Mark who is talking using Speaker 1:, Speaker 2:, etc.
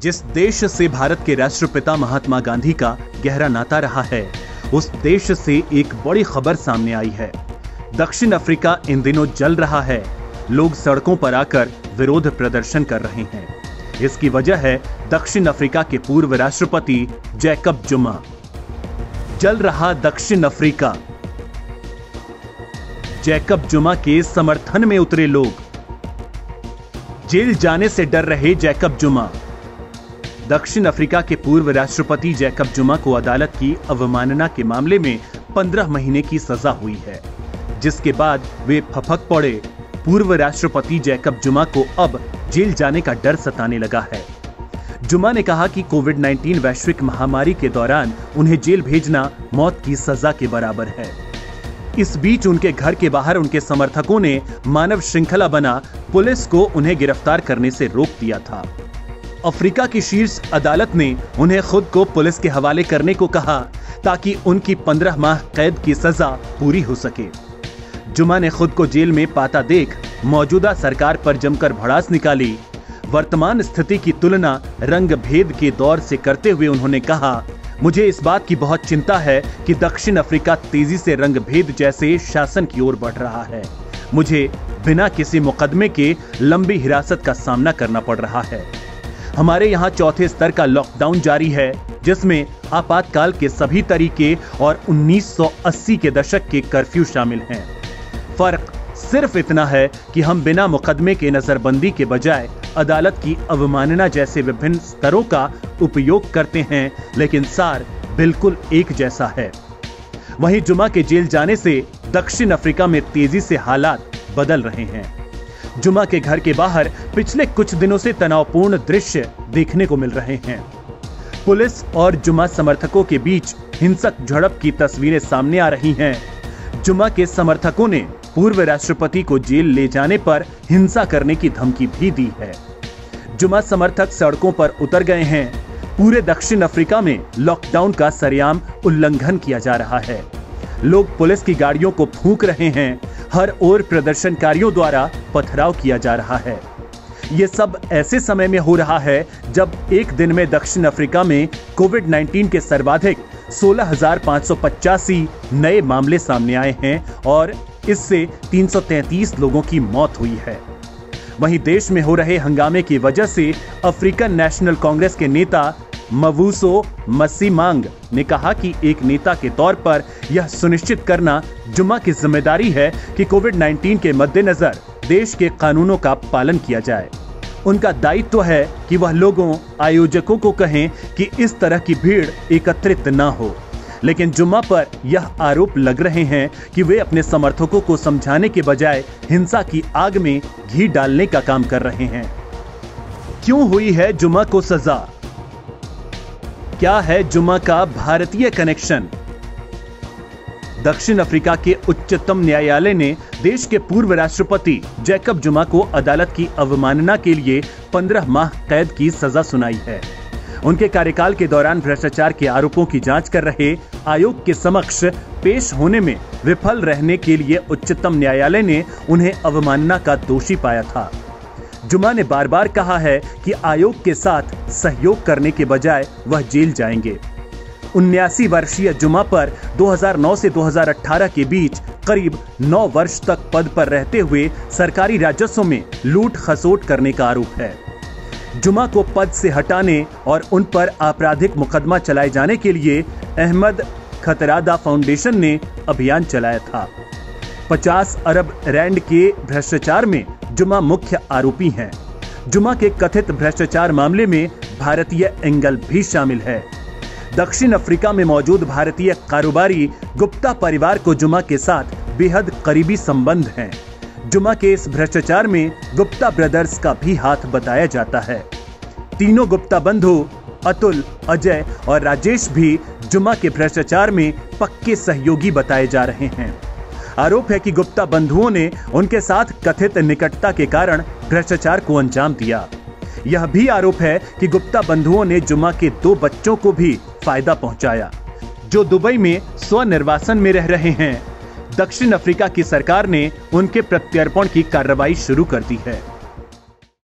Speaker 1: जिस देश से भारत के राष्ट्रपिता महात्मा गांधी का गहरा नाता रहा है, उस देश से एक बड़ी खबर सामने आई है। दक्षिण अफ्रीका इन दिनों जल रहा है। लोग सड़कों पर आकर विरोध प्रदर्शन कर रहे हैं। इसकी वजह है दक्षिण अफ्रीका के पूर्व राष्ट्रपति जैकब जुमा। जल रहा दक्षिण अफ्रीका। जैकब जुमा के समर्थन में उतरे लोग। जेल जाने से डर रहे जैकब जुमा। दक्षिण अफ्रीका के पूर्व राष्ट्रपति जैकब जुमा को अदालत की अवमानना के मामले में 15 महीने की सजा हुई है, जिसके बाद वे फपक पड़े। पूर्व राष्ट्रपति जैकब जुमा को अब जेल जाने का डर सताने लगा है। जुमा ने कहा कि कोविड-19 वैश्विक महामारी के दौरान उन्हें जेल भेजना मौत की सजा के बराबर है। इस बीच उनके घर के बाहर उनके समर्थकों ने मानव श्रृंखला बना पुलिस को उन्हें गिरफ्तार करने से रोक दिया था। अफ्रीका की शीर्ष अदालत ने उन्हें खुद को पुलिस के हवाले करने को कहा ताकि उनकी 15 माह कैद की सजा पूरी हो सके। जुमा ने खुद को जेल में पाता देख मौजूदा सरकार पर जमकर भड़ास निकाली। वर्तमान स्थिति की तुलना रंग भेद के दौर से करते हुए उन्होंने कहा, मुझे इस बात की बहुत चिंता है कि दक्षिण अफ्रीका तेजी से रंग भेद जैसे शासन की ओर बढ़ रहा है। मुझे बिना किसी मुकदमे के लंबी हिरासत का सामना करना पड़ रहा है। हमारे यहाँ चौथे स्तर का लॉकडाउन जारी है, जिसमें आपातकाल के सभी तरीके और 1980 के दशक के कर्फ्यू शामिल हैं। फर्क सिर्फ इतना है कि हम बिना मुकदमे के नजरबंदी के बजाय अदालत की अवमानना जैसे विभिन्न स्तरों का उपयोग करते हैं, लेकिन सार बिल्कुल एक जैसा है। वहीं जुमा के जेल जाने से दक्षिण अफ्रीका में तेजी से हालात बदल रहे हैं। जुमा के घर के बाहर पिछले कुछ दिनों से तनावपूर्ण दृश्य देखने को मिल रहे हैं। पुलिस और जुमा समर्थकों के बीच हिंसक झड़प की तस्वीरें सामने आ रही हैं। जुमा के समर्थकों ने पूर्व राष्ट्रपति को जेल ले जाने पर हिंसा करने की धमकी भी दी है। जुमा समर्थक सड़कों पर उतर गए हैं। पूरे दक्षिण अफ्रीका में लॉकडाउन का सरेआम उल्लंघन किया जा रहा है। लोग पुलिस की गाड़ियों को फूंक रहे हैं। हर ओर प्रदर्शनकारियों द्वारा पथराव किया जा रहा है। ये सब ऐसे समय में हो रहा है जब एक दिन में दक्षिण अफ्रीका में कोविड-19 के सर्वाधिक 16,585 नए मामले सामने आए हैं और इससे 333 लोगों की मौत हुई है। वहीं देश में हो रहे हंगामे की वजह से अफ्रीकन नेशनल कांग्रेस के नेता मवूसो मसीमांग ने कहा कि एक नेता के तौर पर यह सुनिश्चित करना जुमा की जिम्मेदारी है कि कोविड-19 के मद्देनजर देश के कानूनों का पालन किया जाए। उनका दायित्व है कि वह लोगों आयोजकों को कहें कि इस तरह की भीड़ एकत्रित न हो। लेकिन जुमा पर यह आरोप लग रहे हैं कि वे अपने समर्थकों को समझाने के बजाय हिंसा की आग में घी डालने का काम कर रहे हैं। क्यों हुई है जुमा को सजा? क्या है जुमा का भारतीय कनेक्शन? दक्षिण अफ्रीका के उच्चतम न्यायालय ने देश के पूर्व राष्ट्रपति जैकब जुमा को अदालत की अवमानना के लिए 15 माह कैद की सजा सुनाई है। उनके कार्यकाल के दौरान भ्रष्टाचार के आरोपों की जांच कर रहे आयोग के समक्ष पेश होने में विफल रहने के लिए उच्चतम न्यायालय ने उन्हें अवमानना का दोषी पाया था। जुमा ने बार बार कहा है कि आयोग के साथ सहयोग करने के बजाय वह जेल जाएंगे। 79 वर्षीय जुमा पर 2009 से 2018 के बीच करीब 9 वर्ष तक पद पर रहते हुए सरकारी राजस्व में लूट खसोट करने का आरोप है। जुमा को पद से हटाने और उन पर आपराधिक मुकदमा चलाए जाने के लिए अहमद खतरादा फाउंडेशन ने अभियान चलाया था। 50 अरब रैंड के भ्रष्टाचार में जुमा मुख्य आरोपी हैं। जुमा के कथित भ्रष्टाचार मामले में भारतीय एंगल भी शामिल है। दक्षिण अफ्रीका में मौजूद भारतीय कारोबारी गुप्ता परिवार को जुमा के साथ बेहद करीबी संबंध हैं। जुमा के इस भ्रष्टाचार में गुप्ता ब्रदर्स का भी हाथ बताया जाता है। तीनों गुप्ता बंधु अतुल, अजय और राजेश भी जुमा के भ्रष्टाचार में पक्के सहयोगी बताए जा रहे हैं। आरोप है कि गुप्ता बंधुओं ने उनके साथ कथित निकटता के कारण भ्रष्टाचार को अंजाम दिया। यह भी आरोप है कि गुप्ता बंधुओं ने जुमा के 2 बच्चों को भी फायदा पहुंचाया, जो दुबई में स्वनिर्वासन में रह रहे हैं। दक्षिण अफ्रीका की सरकार ने उनके प्रत्यर्पण की कार्रवाई शुरू कर दी है।